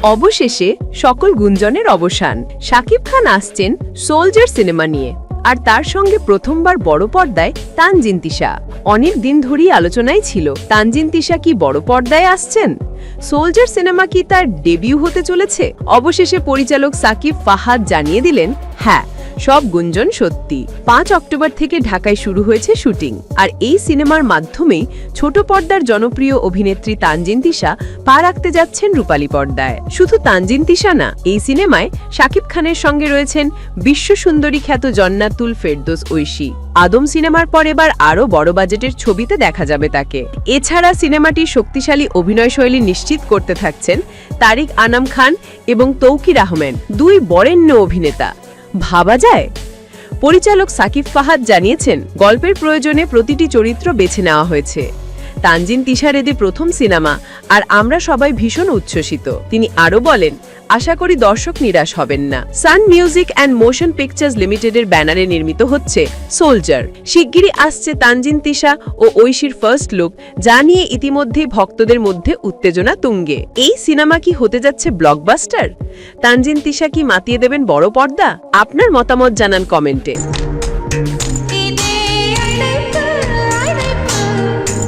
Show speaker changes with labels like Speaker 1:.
Speaker 1: অবশেষে সকল গুঞ্জনের অবসান। শাকিব খান আসছেন সোলজার সিনেমা নিয়ে, আর তার সঙ্গে প্রথমবার বড় পর্দায় তানজিন তিশা। অনেক দিন ধরেই আলোচনায় ছিল তানজিন তিশা কি বড় পর্দায় আসছেন। সোলজার সিনেমা কি তার ডেবিউ হতে চলেছে? অবশেষে পরিচালক সাকিব ফাহাদ জানিয়ে দিলেন, হ্যাঁ, সব গুঞ্জন সত্যি। 5 অক্টোবর থেকে ঢাকায় শুরু হয়েছে শুটিং, আর এই সিনেমার মাধ্যমেই ছোট পর্দার জনপ্রিয় অভিনেত্রী তানজিন তিশা পা রাখতে যাচ্ছেন রূপালী পর্দায়। শুধু তানজিন তিশা না, এই সিনেমায় শাকিব খানের সঙ্গে রয়েছেন বিশ্বসুন্দরী খ্যাত জন্নাতুল ফেরদৌস ঐশী। আদম সিনেমার পর এবার আরও বড় বাজেটের ছবিতে দেখা যাবে তাকে। এছাড়া সিনেমাটির শক্তিশালী অভিনয়শৈলী নিশ্চিত করতে থাকছেন তারিক আনাম খান এবং তৌকির আহমেদ, দুই বরেণ্য অভিনেতা। ভাবা যায়? পরিচালক সাকিব ফাহাদ জানিয়েছেন, গল্পের প্রয়োজনে প্রতিটি চরিত্র বেছে নেওয়া হয়েছে। তানজিন তিশার এদের প্রথম সিনেমা, আর আমরা সবাই ভীষণ উচ্ছ্বসিত। তিনি আরও বলেন, আশা করি দর্শক নিরাশ হবেন না। সান মিউজিক অ্যান্ড মোশন পিকচার্স লিমিটেডের ব্যানারে নির্মিত হচ্ছে সোলজার। শিগগিরই আসছে তানজিন তিশা ও ঐশীর ফার্স্ট লুক, যা নিয়ে ইতিমধ্যেই ভক্তদের মধ্যে উত্তেজনা তুঙ্গে। এই সিনেমা কি হতে যাচ্ছে ব্লকবাস্টার? তানজিন তিশা কি মাতিয়ে দেবেন বড় পর্দা? আপনার মতামত জানান কমেন্টে।